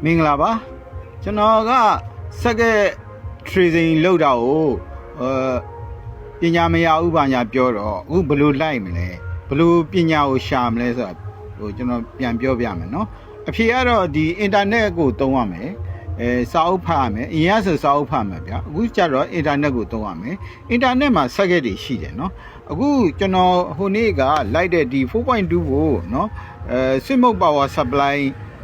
မင်္ဂလာပါကျွန်တော်ကစက်ကက် trading လုပ်တာကိုပညာမရဘူးဘာညာပြောတော့အခုဘယ်လိုလိုက်မလဲဘယ်လိုပညာကိုရှာမလဲဆိုတာဟိုကျွန်တော်ပြန်ပြောပြမယ်နော်အဖြေကတော့ဒီ internet ကိုသုံးရမယ်စာအုပ်ဖတ်ရမယ်အရင်ကဆိုစာအုပ်ဖတ်မှာဗျာအခုကျတော့ internet ကိုသုံးရမယ် internet မှာစက်ကက်တွေရှိတယ်နော်အခုကျွန်တော်ဟိုနေ့ကလိုက်တဲ့ဒီ 4.2 ကိုနော်Smart Power Supply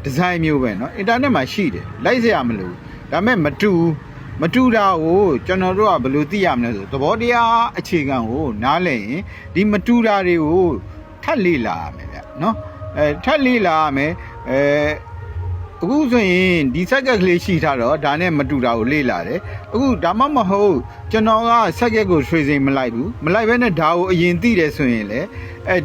design မျိုးပဲเนาะ internet မှာရှိတယ်လိုက်စရာမလိုဒါပေမဲ့မတူတာကိုကျွန်တော်တို့ကဘယ်လိုသိရမလဲဆိုသဘောတရားအခြေခံကိုနားလည်ရင်ဒီမတူတာတွေကိုထပ်လေ့လာရမယ်ဗျเนาะထပ်လေ့လာရမယ်အခုဆိုရင်ဒီစက်ကက်ကလေးရှိထားတော့ဒါနဲ့မတူတာကိုလေ့လာတယ်အခုဒါမှမဟုတ်ကျွန်တော်ကစက်ကက်ကို tracing မလိုက်ဘူးမလိုက်ဘဲနဲ့ဒါကိုအရင်သိတယ်ဆိုရင်လေ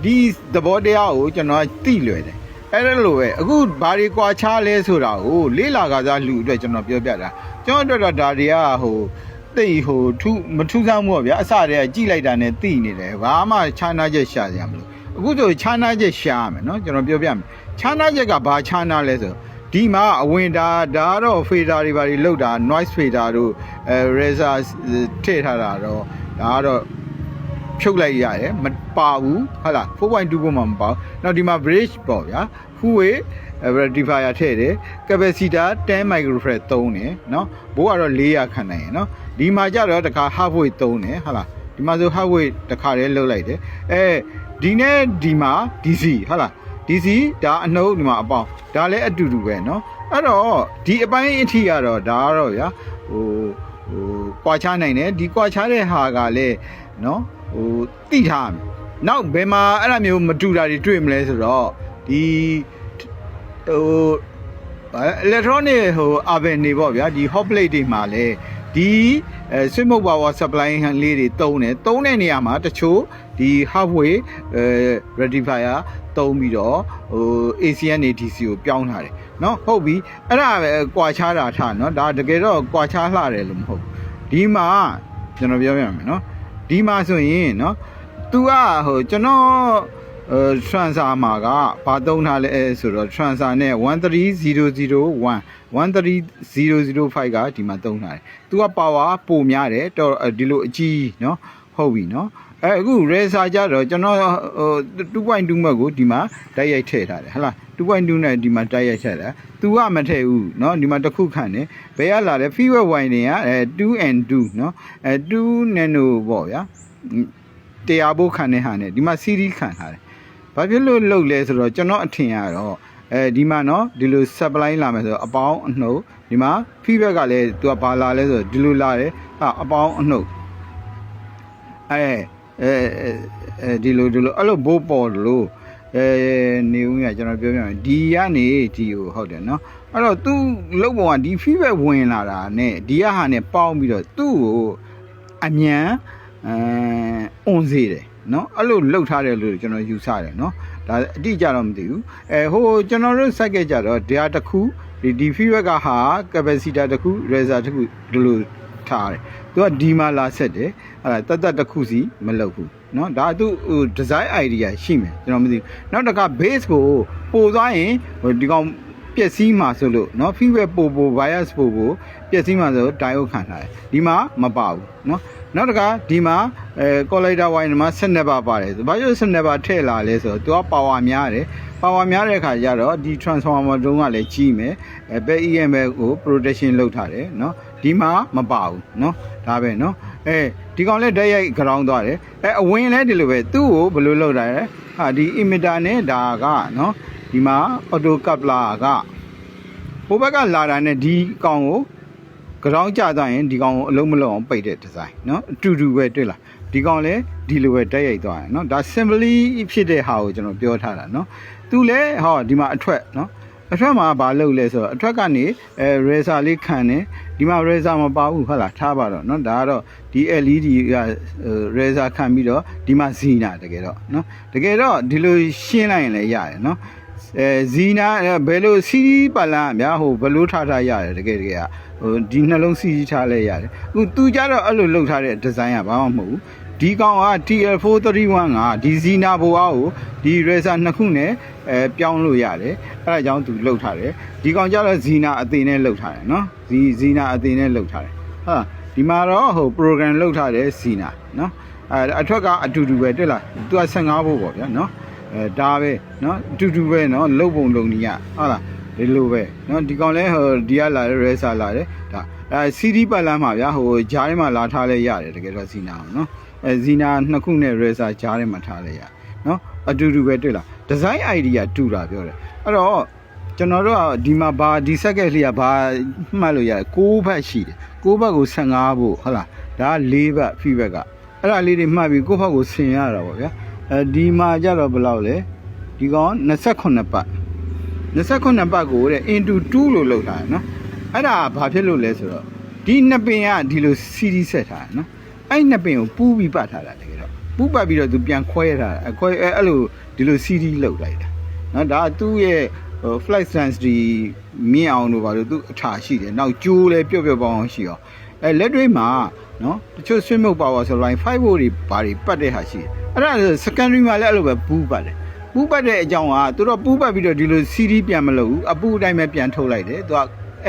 ဒီသဘောတရားကိုကျွန်တော်သိလွယ်တယ်အဲ့ဒါလိုပဲအခုဘာတွေကွာခြားလဲဆိုတာကိုလေးလာကစားလူအတွက်ကျွန်တော်ပြောပြတာကျွန်တော်တို့တော့ဒါတွေကသိမထူးဆန်းမှုပေါ့ဗျာအစတည်းကကြိလိုက်တာနဲ့သိနေတယ်ဘာမှခြားနာချက်ရှာစရာမလိုအခုဆိုခြားနာချက်ရှာရမယ်เนาะကျွန်တော်ပြောပြမယ်ခြားနာချက်ကဘာခြားနာလဲဆိုဒီမှာအဝင်ဒါတော့ fader တွေဘာတွေလောက်တာ noise fader တို့razor ထည့်ထားတာတော့ဒါကတော့ဖြုတ်လိုက်ရတယ်မပါဘူးဟုတ်လား 4.2 ပုံမှမပါဘူးနောက်ဒီမှာ bridge ပေါ့ဗျာ Huawei rectifier ထည့်တယ် capacitor 10 microfarad သုံးတယ်เนาะဘိုးကတော့400ခန့်နိုင်ရယ်เนาะဒီမှာကျတော့တခါ halfway သုံးတယ်ဟုတ်လားဒီမှာဆို halfway တခါတည်းလှုပ်လိုက်တယ်ဒီနဲ့ဒီမှာ DC ဟုတ်လား DC ဒါအနှုတ်ဒီမှာအပေါင်းဒါလည်းအတူတူပဲเนาะအဲ့တော့ဒီအပိုင်းအထိကတော့ဒါကတော့ဗျာကွာခြားနိုင်တယ်ဒီကွာခြားတဲ့ဟာကလည်းเนาะသိထားမယ်နောက်ဘယ်မှာအဲ့လိုမျိုးမတူတာတွေတွေ့မလဲဆိုတော့ဒီelectronic oven တွေပေါ့ဗျာဒီ hot plate တွေမှာလည်းဒီ Smart Power Supply ဟန်လေးတွေတုံးတဲ့နေရာမှာတချို့ဒီ halfway rectifier တုံးပြီးတော့ACN DC ကိုပြောင်းထားတယ်เนาะဟုတ်ပြီအဲ့ဒါပဲကွာခြားတာထားเนาะဒါတကယ်တော့ကွာခြားလှတယ်လို့မဟုတ်ဒီမှာကျွန်တော်ပြောပြမယ်เนาะဒီမှာဆိုရင်เนาะ तू ကကျွန်တော်transfer မှာကဘာသုံးထားလဲဆိုတော့ transfer နဲ့13001 13005ကဒီမှာသုံးထားတယ် तू က power ပိုများတယ်တော့ဒီလိုအကြီးเนาะဟုတ်ပြီเนาะအခု razor ကြတော့ကျွန်တော်2.2 မှတ်ကိုဒီမှာတိုက်ရိုက်ထည့်ထားတယ်ဟုတ်လား 2.2 နဲ့ဒီမှာတိုက်ရိုက်ထည့်တာ तू ကမထည့်ဘူးเนาะဒီမှာတစ်ခုခန့်တယ်ဘယ်ကလာလဲ feedback wire တွေက2and2 เนาะ2 nano ပေါ့ဗျာတရားဖို့ခံတဲ့ဟာနဲ့ဒီမှာ series ခံထားတယ်ဘာဖြစ်လို့လုပ်လဲဆိုတော့ကျွန်တော်အထင်ရတော့ဒီမှာเนาะဒီလို supply လာမယ်ဆိုတော့အပေါင်းအနှုတ်ဒီမှာ feedback ကလည်း तू ကဘာလာလဲဆိုတော့ဒီလိုလာတယ်အပေါင်းအနှုတ်ဒီလိုအဲ့လိုဘိုးပေါ်လို့နေဦးရကျွန်တော်ပြောပြမယ်ဒီကနေဒီကိုဟုတ်တယ်เนาะအဲ့တော့ तू လုံးပုံကဒီ feedback ဝင်လာတာနဲ့ဒီကဟာနဲ့ပေါင်းပြီးတော့သူ့ကိုအမြန်အွန်စေးတယ်เนาะအဲ့လိုလှုပ်ထားတယ်လို့ကျွန်တော်ယူဆတယ်เนาะဒါအတိအကျတော့မသိဘူးကျွန်တော်တို့စိုက်ကကြတော့ဒါတစ်ခုဒီ feedback ကဟာ capacitor တစ်ခု razor တစ်ခုဒီလိုထားတယ်သူကဒီမှာလာဆက်တယ်အဲ့ဒါတတ်တစ်ခုစီမလုပ်ဘူးเนาะဒါသူdesign idea ရှိမယ်ကျွန်တော်မသိဘူးနောက်တစ်ခါ base ကိုပို့သွားရင်ဒီကောင်ပျက်စီးမှာဆိုလို့เนาะ feedback ပို့ bias ပို့ပျက်စီးမှာဆို diode ခံထားတယ်ဒီမှာမပါဘူးเนาะနောက်တစ်ခါဒီမှာcollector wire မှာ12ပါပါတယ်ဘာလို့12ပါထည့်လာလဲဆိုတော့သူက power များတယ် power များတဲ့အခါကျတော့ဒီ transformer တုံးကလည်းကြီးမယ်ဘယ် EMF ကို protection လုပ်ထားတယ်เนาะဒီမှာမပါဘူးเนาะဒါပဲเนาะဒီကောင်လည်းဓာတ်ရိုက် ground သွားတယ်အဝင်လည်းဒီလိုပဲသူ့ကိုဘယ်လိုလုပ်တာလဲဒီ emitter နဲ့ဒါကเนาะဒီမှာ auto coupler ကဟိုဘက်ကလာတာနဲ့ဒီကောင်ကိုground ကျသွားရင်ဒီကောင်ကိုအလုံးမလုံးအောင်ပိတ်တဲ့ design เนาะအတူတူပဲတွေ့လားဒီကောင်လည်းဒီလိုပဲတက်ရိုက်သွားတယ်เนาะဒါ simply ဖြစ်တဲ့ဟာကိုကျွန်တော်ပြောထားတာเนาะသူလည်းဒီမှာအထွက်เนาะအထွက်မှာဘာလုပ်လဲဆိုတော့အထွက်ကနေ razor လေးခံတယ်ဒီမှာ razor မပါဘူးဟုတ်လားထားပါတော့เนาะဒါကတော့ဒီ LED က razor ခံပြီးတော့ဒီမှာ Zener တကယ်တော့เนาะတကယ်တော့ဒီလိုရှင်းလိုက်ရင်လည်းရတယ်เนาะZener ဘယ်လို CD ပါလမ်းဗျာဘယ်လိုထားရတယ်တကယ်ကဒီနှလုံး CD ထားလဲရတယ်အခုသူကြတော့အဲ့လိုလုပ်ထားတဲ့ design ကဘာမှမဟုတ်ဘူး ဒီကောင်က TL431 ကဒီဇီနာဘိုအားကိုဒီ racer နှစ်ခုနဲ့ပြောင်းလို့ရတယ်အဲ့ဒါကြောင့်သူလှုပ်ထားတယ်ဒီကောင်ကျတော့ဇီနာအသေးနဲ့လှုပ်ထားတယ်နော်ဇီနာအသေးနဲ့လှုပ်ထားတယ်ဟာဒီမှာတော့ဟို program လှုပ်ထားတယ်ဇီနာနော်အထွက်ကအတူတူပဲတွေ့လားသူက15ဖို့ပေါ့ဗျာနော်ဒါပဲနော်အတူတူပဲနော်လှုပ်ပုံလုံနေရဟုတ်လားဒီလိုပဲနော်ဒီကောင်လဲဟိုဒီကလာတယ် racer လာတယ်ဒါCD ပတ်လမ်းမှာဗျာဟိုဂျားထဲမှာလာထားလဲရတယ်တကယ်တော့ဇီနာအောင်နော်ဇီနာနှစ်ခုနဲ့ racer ဂျားထဲမှာထားလဲရနော်အတူတူပဲတွေ့လား design idea တူတာပြောတယ်အဲ့တော့ကျွန်တော်တို့ကဒီမှာဘာဒီ circuit လေးကဘာမှတ်လို့ရတယ်6ဘက်ရှိတယ်6ဘက်ကို15ဖို့ဟုတ်လားဒါက4ဘက် feedback ကအဲ့ဒါလေးတွေမှတ်ပြီး6ဘက်ကိုဆင်ရတာပေါ့ဗျာဒီမှာကြတော့ဘယ်လောက်လဲဒီကောင်28ပတ်28ပတ်ကိုတဲ့ into 2လို့လောက်ထားတယ်နော်အဲ့ဒါဘာဖြစ်လို့လဲဆိုတော့ဒီနှစ်ပင်ကဒီလို CD ဆက်ထားတယ်နော်အဲ့နှစ်ပင်ကိုပူးပြီးပတ်ထားတာတကယ်တော့ပူးပတ်ပြီးတော့သူပြန်ခွဲထားတာခွဲအဲ့လိုဒီလို CD လောက်လိုက်တာနော်ဒါသူ့ရဲ့flight density မြင့်အောင်လို့ပါလို့သူအထာရှိတယ်နောက်ကျိုးလဲပျော့ပျော့ပေါအောင်ရှိအောင်လက်တွေမှာနော်တချို့ swim mode power ဆို line 5 volt တွေဘာတွေပတ်တဲ့ဟာရှိတယ်အဲ့ဒါ secondary မှာလည်းအဲ့လိုပဲပူးပတ်တယ်ပူးပတ်တဲ့အကြောင်းကသူတို့ပူးပတ်ပြီးတော့ဒီလို CD ပြန်မလုပ်ဘူးအပူအတိုင်းပဲပြန်ထုတ်လိုက်တယ်သူက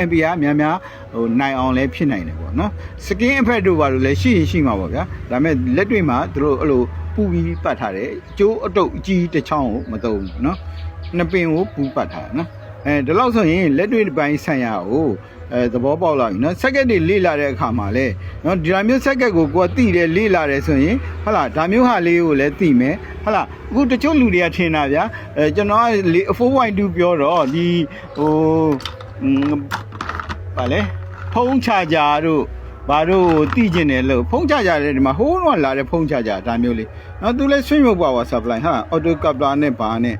MPR များများဟိုနိုင်အောင်လည်းဖြစ်နိုင်တယ်ပေါ့နော် skin effect တို့ဘာလို့လဲရှိမှာပေါ့ဗျာဒါပေမဲ့လက်တွေမှာသူတို့အဲ့လိုပူပြီးပတ်ထားတယ်ကျိုးအတုပ်အကြီးတစ်ချောင်းကိုမသုံးဘူးနော်နှစ်ပင်ကိုပူပတ်ထားတယ်နော်ဒီလောက်ဆိုရင်လက်တွေပိုင်းဆိုင်ရာကိုသဘောပေါက်လာပြီနော်စက်ကက်တွေလေ့လာတဲ့အခါမှာလဲနော်ဒီလိုမျိုးစက်ကက်ကိုကိုယ်သိတယ်လေ့လာတယ်ဆိုရင်ဟုတ်လားဒါမျိုးဟာလေးကိုလည်းသိမယ်ဟုတ်လားအခုတချို့လူတွေကထင်တာဗျာကျွန်တော်က 4.2 ပြောတော့ဒီဟိုဗာလဲဖုံးချကြတို့ဘာတို့သိကျင်တယ်လို့ဖုံးချကြတယ်ဒီမှာဟိုးတော့လာတဲ့ဖုံးချကြဒါမျိုးလေးနော်သူလဲ swing mode power supply ဟာ auto coupler နဲ့ဘာနဲ့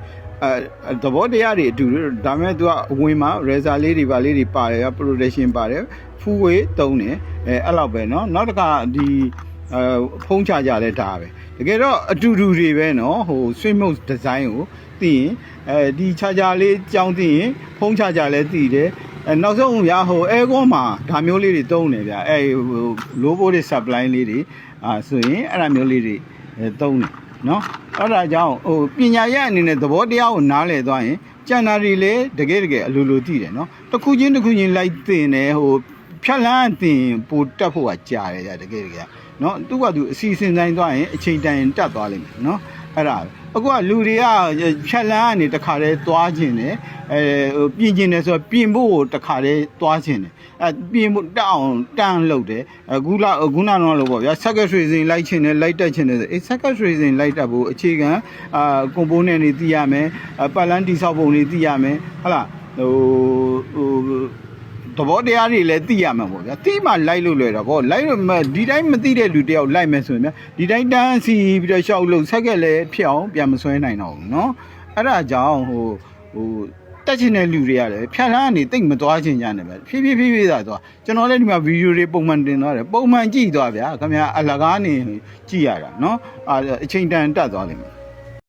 သဘောတရားတွေအတူဒါမဲ့သူကအဝင်မှာ racer လေးတွေပါလေးတွေပါတယ် protection ပါတယ် full way သုံးတယ်အဲ့လောက်ပဲเนาะနောက်တစ်ခါဒီဖုံးချကြလဲဒါပဲတကယ်တော့အတူတူတွေပဲเนาะဟို swim mode design ကိုသိရင်ဒီ charger လေးကြောင်းသိရင်ဖုံးချကြလဲသိတယ်နောက်ဆုံးဗျာဟို aircon မှာဒါမျိုးလေးတွေသုံးတယ်ဗျာဟို low voltage supply လေးတွေဆိုရင်အဲ့ဒါမျိုးလေးတွေသုံးတယ်နော်အဲ့ဒါကြောင့်ဟိုပညာရအနေနဲ့သဘောတရားကိုနားလည်သွားရင်ကျန်တာတွေလည်းတကယ်အလိုလိုသိတယ်နော်တစ်ခုချင်းလိုက်တင်တယ်ဟိုဖြတ်လန်းတင်ပိုတက်ဖို့ကကြာတယ်ကြာတကယ်နော်သူကသူအစီအစဉ်တိုင်းသွားရင်အချိန်တန်ရင်တက်သွားလိမ့်မယ်နော်အဲ့ဒါအခုကလူတွေကဖြတ်လန်းကနေတခါတည်းသွားခြင်းတယ်ဟိုပြင်ခြင်းတယ်ဆိုတော့ပြင်ဖို့တခါတည်းသွားခြင်းတယ်ပြင်ဖို့တက်အောင်တန်းလုပ်တယ်ခုနကတော့လို့ပေါ့ဗျာ circuit tracing လိုက်ခြင်းနဲ့လိုက်တက်ခြင်းနဲ့ဆိုcircuit tracing လိုက်တက်ဖို့အခြေခံcomponent တွေသိရမယ်ပတ်လန်းတိဆောက်ပုံတွေသိရမယ်ဟုတ်လားဟိုသဘောတရားတွေလည်းသိရမှာပေါ့ဗျာသိမှလိုက်လို့လွယ်တော့ဗောလိုက်လို့ဒီတိုင်းမသိတဲ့လူတယောက်လိုက်မယ်ဆိုရင်ဗျာဒီတိုင်းတန်းစီပြီးတော့ရှောက်လို့ဆက်ကက်လည်းဖြစ်အောင်ပြန်မဆွဲနိုင်တော့ဘူးเนาะအဲ့ဒါကြောင့်ဟိုတက်ချင်တဲ့လူတွေကလည်းဖြတ်လန်းကနေတိတ်မသွားချင်ကြနဲ့ဗျဖြည်းဖြည်းသာသွားကျွန်တော်လည်းဒီမှာဗီဒီယိုတွေပုံမှန်တင်သွားတယ်ပုံမှန်ကြည့်သွားဗျာခင်ဗျာအလကားနေကြည့်ရတာเนาะအချိန်တန်တက်သွားလိမ့်မယ်